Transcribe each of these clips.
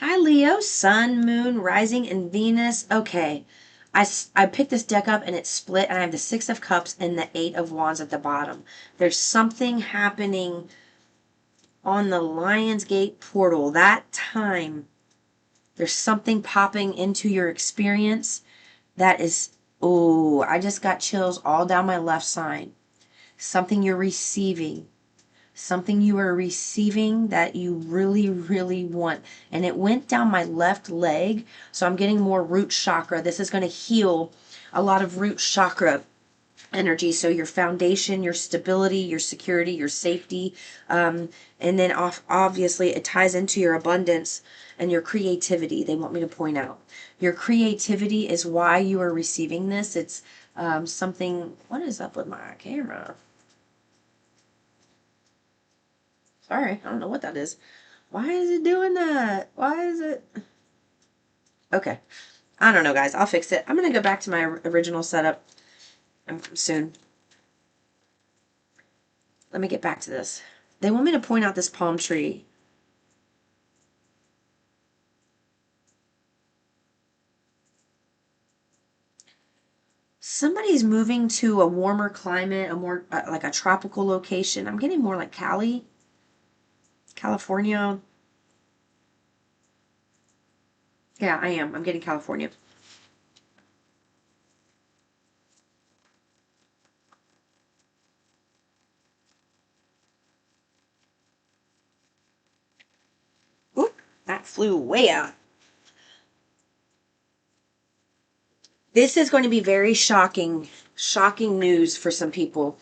Hi, Leo. Sun, Moon, Rising, and Venus. Okay. I picked this deck up and it's split, and I have the Six of Cups and the Eight of Wands at the bottom. There's something happening on the Lionsgate portal. That time, there's something popping into your experience that is, oh, I just got chills all down my left side. Something you're receiving. Something you are receiving that you really, really want. And it went down my left leg. So I'm getting more root chakra. This is going to heal a lot of root chakra energy. So your foundation, your stability, your security, your safety. And then obviously it ties into your abundance and your creativity. They want me to point out. Your creativity is why you are receiving this. It's something. What is up with my camera? Sorry, I don't know what that is. Why is it doing that? Why is it? Okay. I don't know, guys. I'll fix it. I'm going to go back to my original setup soon. Let me get back to this. They want me to point out this palm tree. Somebody's moving to a warmer climate, a more like a tropical location. I'm getting more like Cali, California. Yeah, I am. I'm getting California. Oop, that flew way out. This is going to be very shocking news for some people.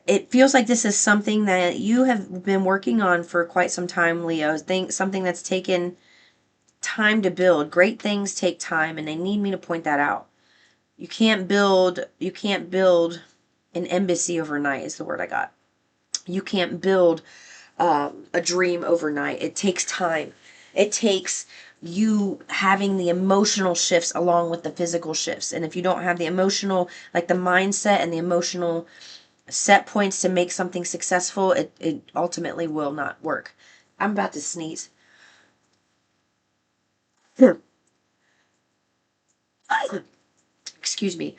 It feels like this is something that you have been working on for quite some time, Leo. Something that's taken time to build. Great things take time, and they need me to point that out. You can't build an embassy overnight is the word I got. You can't build a dream overnight. It takes time. It takes you having the emotional shifts along with the physical shifts. And if you don't have the emotional, like the mindset and the emotional set points to make something successful, it ultimately will not work. I'm about to sneeze. Excuse me.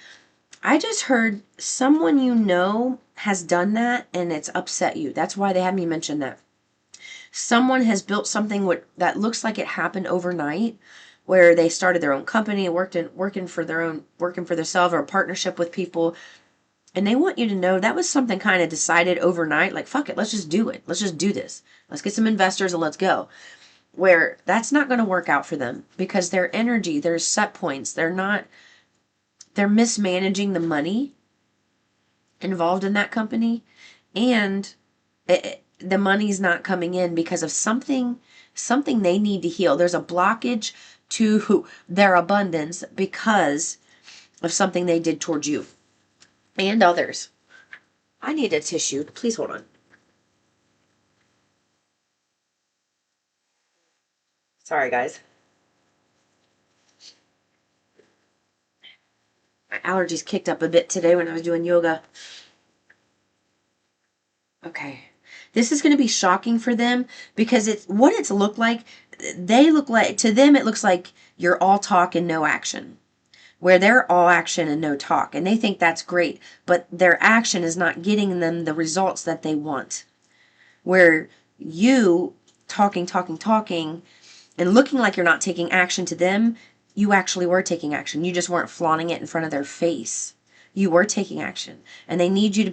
I just heard someone you know has done that and it's upset you. That's why they had me mention that. Someone has built something that looks like it happened overnight, where they started their own company, working for themselves or a partnership with people, and they want you to know that was something kind of decided overnight, like fuck it, let's just do it. Let's just do this. Let's get some investors and let's go. Where that's not going to work out for them because their energy, their set points, they're mismanaging the money involved in that company, and the money's not coming in because of something they need to heal. There's a blockage to their abundance because of something they did towards you and others. I need a tissue. Please hold on. Sorry, guys. My allergies kicked up a bit today when I was doing yoga. Okay. This is going to be shocking for them because it's what it's looked like. They look like, to them, it looks like you're all talk and no action, where they're all action and no talk. And they think that's great, but their action is not getting them the results that they want. Where you talking, and looking like you're not taking action to them, you actually were taking action. You just weren't flaunting it in front of their face. You were taking action. And they need you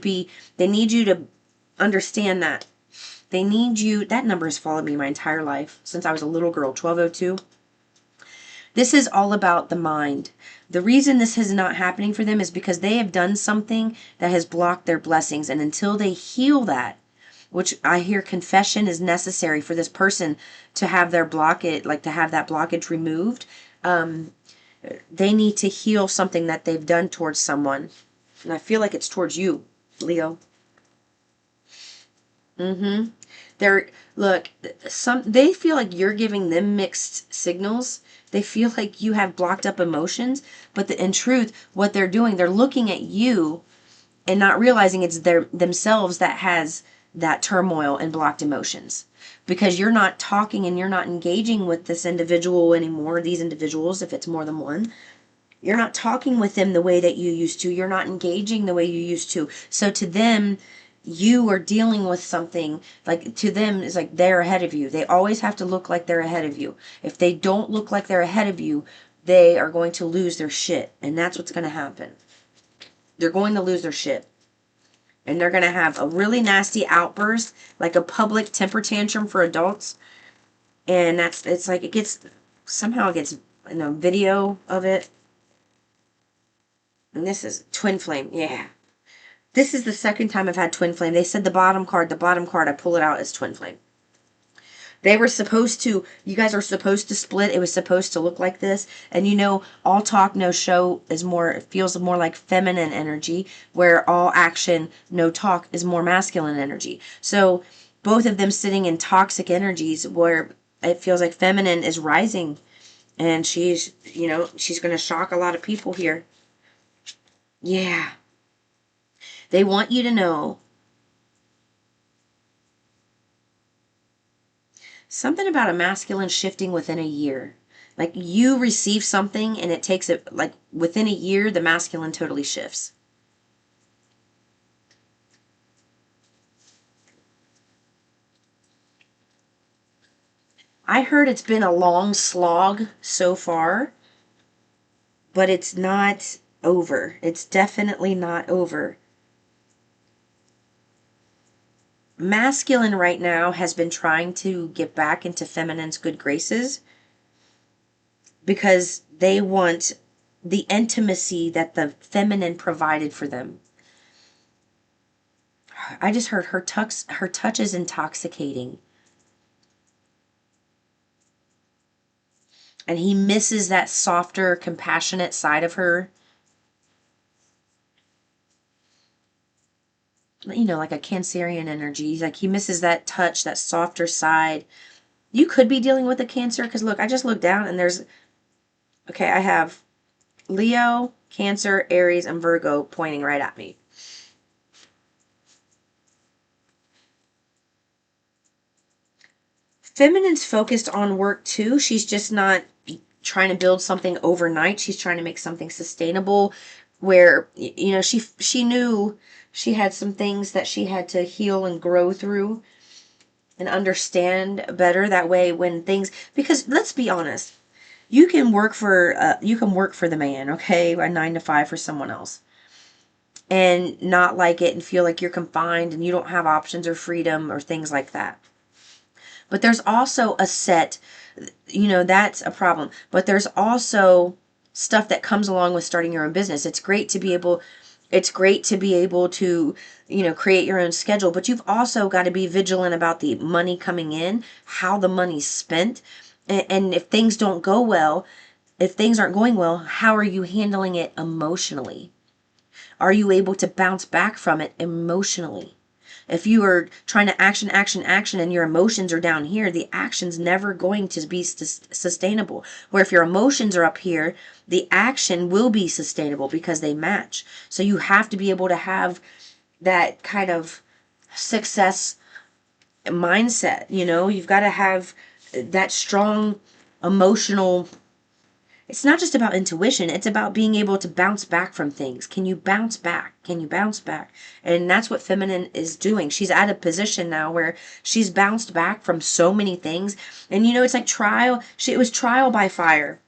to understand that. They need you. That number has followed me my entire life since I was a little girl, 1202. This is all about the mind. The reason this is not happening for them is because they have done something that has blocked their blessings. And until they heal that, which I hear confession is necessary for this person to have their blockage, like to have that blockage removed, they need to heal something that they've done towards someone. And I feel like it's towards you, Leo. Mm-hmm. They feel like you're giving them mixed signals. They feel like you have blocked up emotions, but in truth, what they're doing, they're looking at you and not realizing it's themselves that has that turmoil and blocked emotions, because you're not talking and you're not engaging with this individual anymore, these individuals, if it's more than one. You're not talking with them the way that you used to. You're not engaging the way you used to. So to them, you are dealing with something, like, to them, it's like they're ahead of you. They always have to look like they're ahead of you. If they don't look like they're ahead of you, they are going to lose their shit. And that's what's going to happen. They're going to lose their shit. And they're going to have a really nasty outburst, like a public temper tantrum for adults. And it's like, somehow it gets, video of it. And this is twin flame. Yeah. This is the second time I've had twin flame. They said the bottom card, I pull it out as twin flame. They were supposed to, you guys are supposed to split. It was supposed to look like this. And all talk, no show it feels more like feminine energy, where all action, no talk is more masculine energy. So both of them sitting in toxic energies where it feels like feminine is rising. And she's going to shock a lot of people here. Yeah. They want you to know something about a masculine shifting within a year. Like, you receive something and it takes it, like, within a year, the masculine totally shifts. I heard it's been a long slog so far, but it's not over. It's definitely not over. Masculine right now has been trying to get back into feminine's good graces because they want the intimacy that the feminine provided for them. I just heard her touch is intoxicating. And he misses that softer, compassionate side of her. Like a Cancerian energy. Like, he misses that touch, that softer side. You could be dealing with a Cancer, because look, I just looked down and I have Leo, Cancer, Aries, and Virgo pointing right at me. Feminine's focused on work too. She's just not trying to build something overnight. She's trying to make something sustainable, where she knew she had some things that she had to heal and grow through and understand better. That way, when things, because let's be honest, you can work for the man, okay, a 9 to 5 for someone else, and not like it and feel like you're confined and you don't have options or freedom or things like that. But there's also a set, that's a problem. But there's also stuff that comes along with starting your own business. It's great to be able to, create your own schedule, but you've also got to be vigilant about the money coming in, how the money's spent, and if things don't go well, if things aren't going well, how are you handling it emotionally? Are you able to bounce back from it emotionally? If you are trying to action, and your emotions are down here, the action's never going to be sustainable. Where if your emotions are up here, the action will be sustainable because they match. So you have to be able to have that kind of success mindset. You've got to have that strong emotional. It's not just about intuition. It's about being able to bounce back from things. Can you bounce back? And that's what feminine is doing. She's at a position now where she's bounced back from so many things. And it's like trial. It was trial by fire.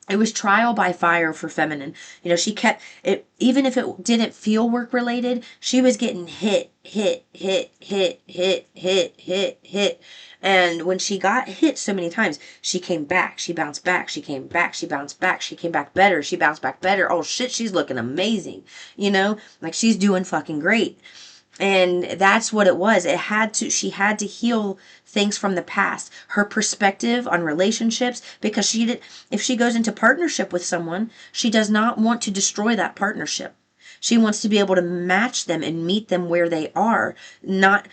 It was trial by fire for feminine. She kept it, even if it didn't feel work related, she was getting hit. And when she got hit so many times, she came back, she bounced back, she came back, she bounced back, she came back better, she bounced back better. Oh shit, she's looking amazing. Like, she's doing fucking great. And that's what it was. She had to heal things from the past. Her perspective on relationships, because if she goes into partnership with someone, she does not want to destroy that partnership. She wants to be able to match them and meet them where they are.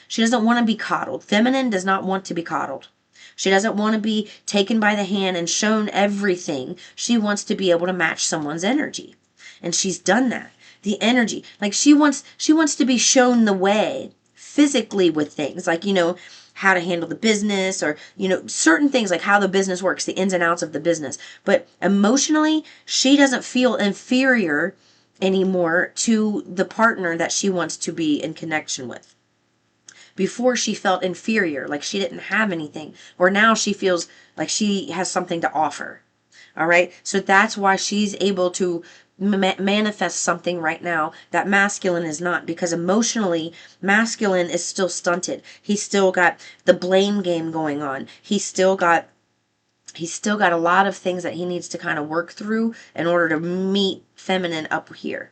She doesn't want to be coddled. Feminine does not want to be coddled. She doesn't want to be taken by the hand and shown everything. She wants to be able to match someone's energy. And she's done that. The energy, like, she wants to be shown the way physically with things, like, how to handle the business, or, certain things like how the business works, the ins and outs of the business. But emotionally, she doesn't feel inferior anymore to the partner that she wants to be in connection with. Before, she felt inferior, like she didn't have anything, or now she feels like she has something to offer. All right. So that's why she's able to manifest something right now that masculine is not, because emotionally, masculine is still stunted. He's still got the blame game going on. He's still got a lot of things that he needs to kind of work through in order to meet feminine up here.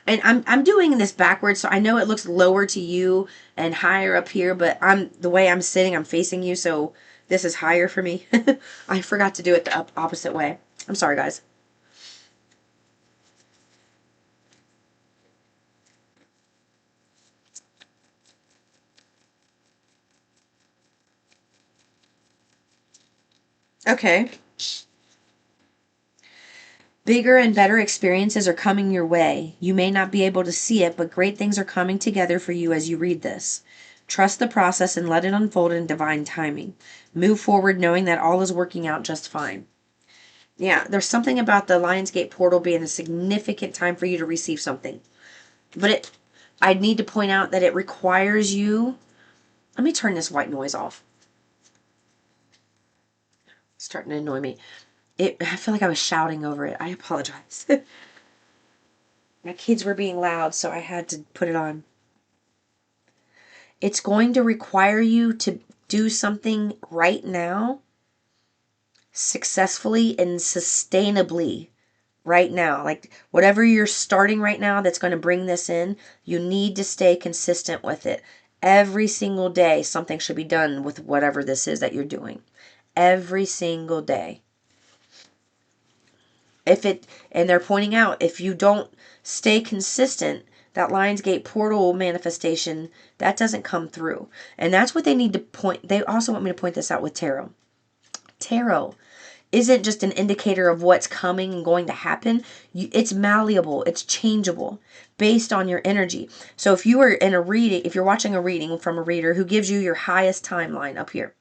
And I'm doing this backwards, so I know it looks lower to you and higher up here, but the way I'm sitting, I'm facing you, so this is higher for me. I forgot to do it the opposite way. I'm sorry, guys. Okay. Bigger and better experiences are coming your way. You may not be able to see it, but great things are coming together for you as you read this. Trust the process and let it unfold in divine timing. Move forward knowing that all is working out just fine. Yeah, there's something about the Lionsgate portal being a significant time for you to receive something. But I need to point out that it requires you. Let me turn this white noise off. It's starting to annoy me. I feel like I was shouting over it. I apologize. My kids were being loud, so I had to put it on. It's going to require you to do something right now, successfully and sustainably right now. Like whatever you're starting right now that's going to bring this in, you need to stay consistent with it. Every single day, something should be done with whatever this is that you're doing. Every single day. And they're pointing out, if you don't stay consistent, that Lionsgate portal manifestation, that doesn't come through. And that's what they need to point. They also want me to point this out with tarot. Tarot isn't just an indicator of what's coming and going to happen. It's malleable. It's changeable based on your energy. So if you are in a reading, if you're watching a reading from a reader who gives you your highest timeline up here,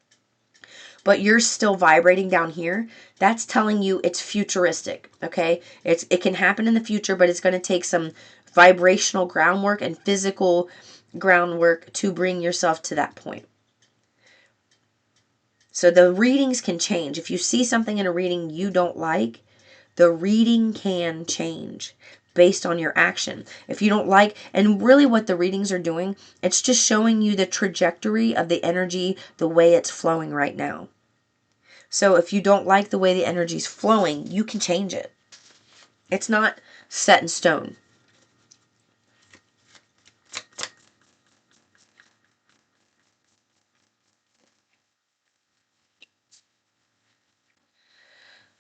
but you're still vibrating down here, that's telling you it's futuristic, okay? It can happen in the future, but it's going to take some vibrational groundwork and physical groundwork to bring yourself to that point. So the readings can change. If you see something in a reading you don't like, the reading can change based on your action. If you don't like, and really what the readings are doing, it's just showing you the trajectory of the energy, the way it's flowing right now. So if you don't like the way the energy is flowing, you can change it. It's not set in stone.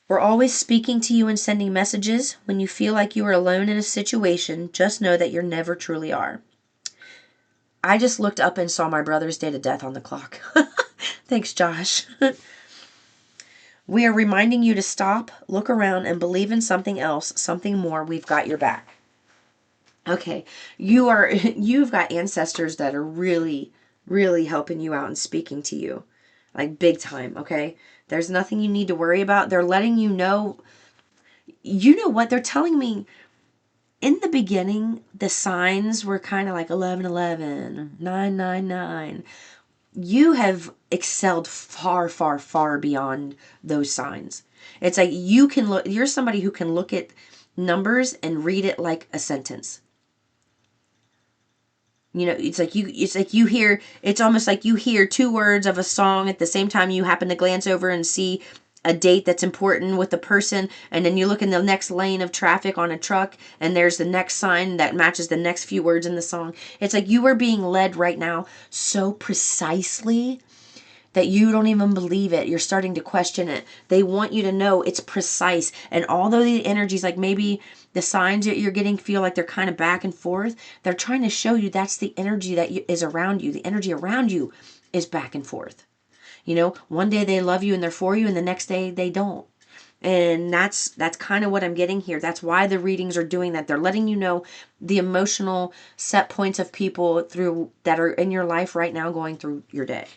We're always speaking to you and sending messages. When you feel like you are alone in a situation, just know that you never truly are. I just looked up and saw my brother's date of death on the clock. Thanks, Josh. We are reminding you to stop, look around, and believe in something else, something more. We've got your back. Okay, you've got ancestors that are really, really helping you out and speaking to you. Like big time, okay? There's nothing you need to worry about. They're letting you know. You know what? They're telling me in the beginning, the signs were kind of like 1111, 999. You have excelled far, far, far beyond those signs. It's like you're somebody who can look at numbers and read it like a sentence. It's almost like you hear two words of a song at the same time. You happen to glance over and see a date that's important with a person, and then you look in the next lane of traffic on a truck, and there's the next sign that matches the next few words in the song. It's like you are being led right now so precisely that you don't even believe it. You're starting to question it. They want you to know it's precise. And although the energies, like maybe the signs that you're getting feel like they're kind of back and forth, they're trying to show you that's the energy that is around you. The energy around you is back and forth. One day they love you and they're for you, and the next day they don't. And that's kind of what I'm getting here. That's why the readings are doing that. They're letting you know the emotional set points of people through that are in your life right now, going through your day.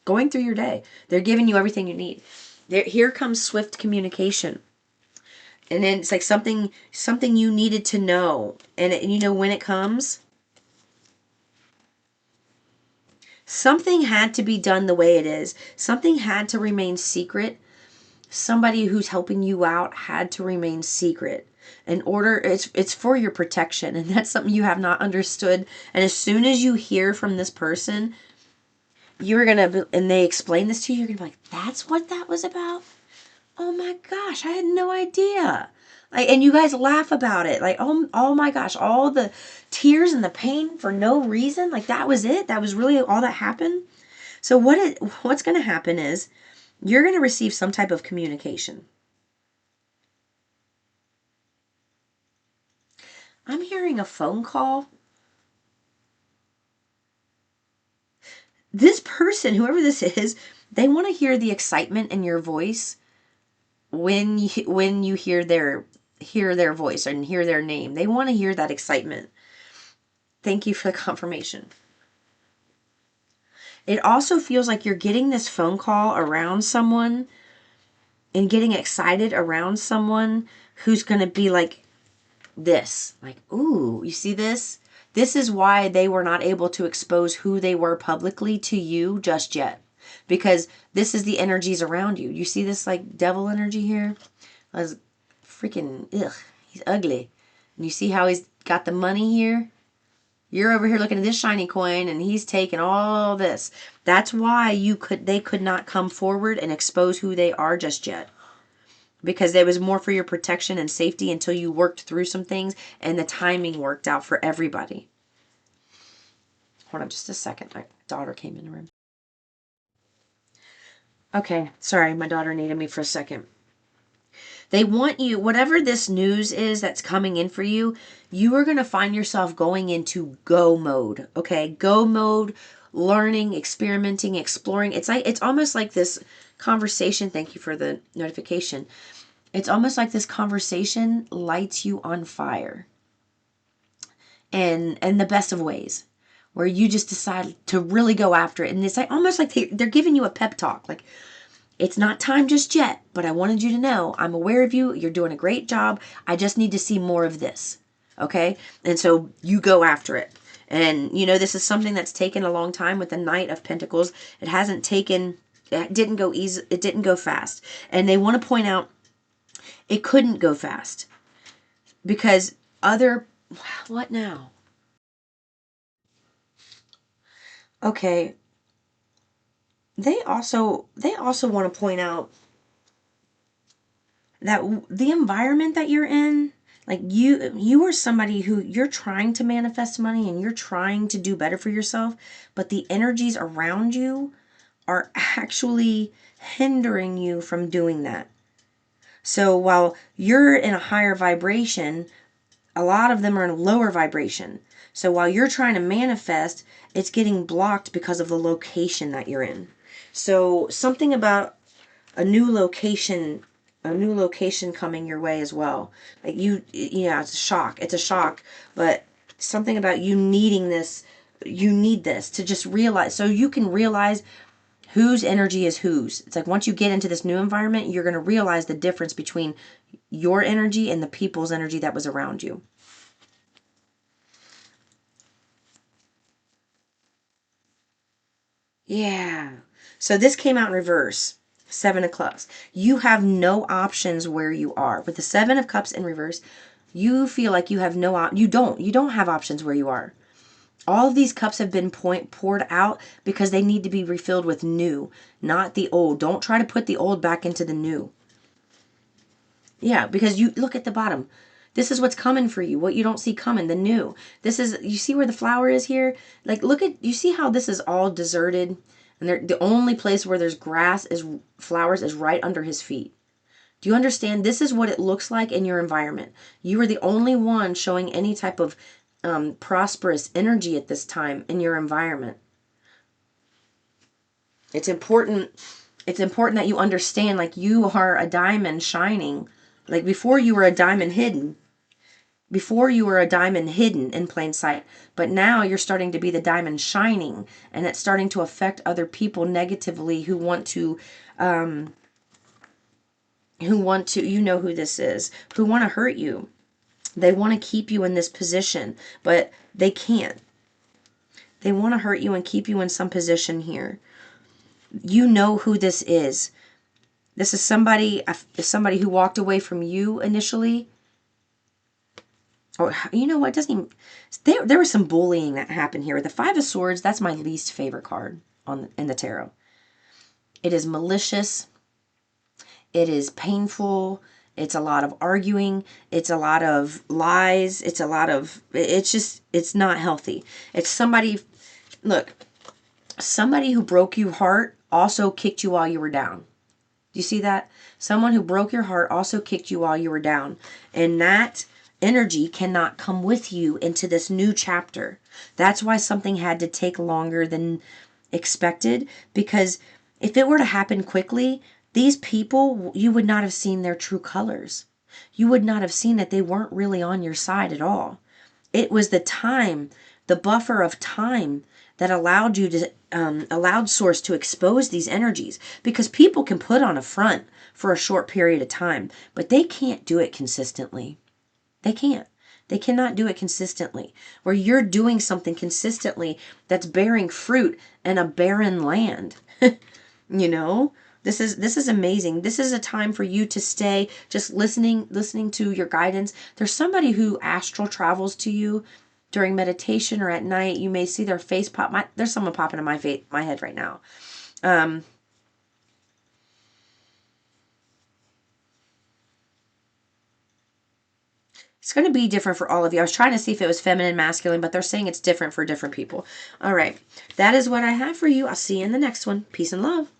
Going through your day. They're giving you everything you need. Here comes swift communication. And then it's like something you needed to know. And you know when it comes? Something had to be done the way it is. Something had to remain secret. Somebody who's helping you out had to remain secret in order. It's for your protection, and that's something you have not understood. And as soon as you hear from this person, you're gonna and they explain this to you, you're gonna be like, that's what that was about. Oh my gosh, I had no idea. Like, and you guys laugh about it, like, oh my gosh, all the tears and the pain for no reason. Like, that was it. That was really all that happened. So what's going to happen is you're going to receive some type of communication. I'm hearing a phone call. This person, whoever this is, they want to hear the excitement in your voice when you hear their voice and hear their name. They want to hear that excitement. Thank you for the confirmation. It also feels like you're getting this phone call around someone and getting excited around someone who's going to be like this. Like, ooh, you see this? This is why they were not able to expose who they were publicly to you just yet. Because this is the energies around you. You see this like devil energy here? That's freaking, ugh, he's ugly. And you see how he's got the money here? You're over here looking at this shiny coin and he's taking all this. That's why they could not come forward and expose who they are just yet. Because it was more for your protection and safety until you worked through some things and the timing worked out for everybody. Hold on just a second. My daughter came in the room. Okay, sorry, my daughter needed me for a second. They want you, whatever this news is that's coming in for you, you are going to find yourself going into go mode. Okay, go mode, learning, experimenting, exploring. It's almost like this conversation. Thank you for the notification. It's almost like this conversation lights you on fire. And the best of ways, where you just decide to really go after it. And it's like almost like they're giving you a pep talk. Like, it's not time just yet, but I wanted you to know I'm aware of you. You're doing a great job. I just need to see more of this. Okay? And so you go after it. And, you know, this is something that's taken a long time with the Knight of Pentacles. It didn't go easy. It didn't go fast. And they want to point out it couldn't go fast because what now? Okay. They also want to point out that the environment that you're in, like you are somebody who you're trying to manifest money and you're trying to do better for yourself, but the energies around you are actually hindering you from doing that. So while you're in a higher vibration, a lot of them are in a lower vibration. So while you're trying to manifest, it's getting blocked because of the location that you're in. So something about a new location coming your way as well. Like it's a shock. It's a shock, but something about you needing this, you need this to just realize, so you can realize whose energy is whose. It's like once you get into this new environment, you're going to realize the difference between your energy and the people's energy that was around you. Yeah. So this came out in reverse. 7 of Cups. You have no options where you are. With the 7 of Cups in reverse, you feel like you have you don't have options where you are. All of these cups have been poured out because they need to be refilled with new, not the old. Don't try to put the old back into the new. Yeah, because you look at the bottom. This is what's coming for you. What you don't see coming, the new. You see where the flower is here? Like, you see how this is all deserted? And the only place where there's flowers is right under his feet. Do you understand? This is what it looks like in your environment. You are the only one showing any type of prosperous energy at this time in your environment. It's important It's important that you understand, like, you are a diamond shining. Like, before you were a diamond hidden. Before you were a diamond hidden in plain sight, but now you're starting to be the diamond shining, and it's starting to affect other people negatively who want to, you know who this is, who want to hurt you. They want to keep you in this position, but they can't. They want to hurt you and keep you in some position here. You know who this is. This is somebody who walked away from you initially. Or, you know what, doesn't even, there was some bullying that happened here. The Five of Swords, that's my least favorite card in the tarot. It is malicious. It is painful. It's a lot of arguing. It's a lot of lies. It's it's not healthy. It's somebody, look, somebody who broke your heart also kicked you while you were down. Do you see that? Someone who broke your heart also kicked you while you were down. And that energy cannot come with you into this new chapter. That's why something had to take longer than expected, because if it were to happen quickly, these people, you would not have seen their true colors. You would not have seen that they weren't really on your side at all. It was the time, the buffer of time, that allowed you to, allowed Source to expose these energies, because people can put on a front for a short period of time, but they can't do it consistently. They can't. They cannot do it consistently. Where you're doing something consistently that's bearing fruit in a barren land. You know, this is amazing. This is a time for you to stay just listening to your guidance. There's somebody who astral travels to you during meditation or at night. You may see their face pop. There's someone popping in my head right now. It's going to be different for all of you. I was trying to see if it was feminine, masculine, but they're saying it's different for different people. All right. That is what I have for you. I'll see you in the next one. Peace and love.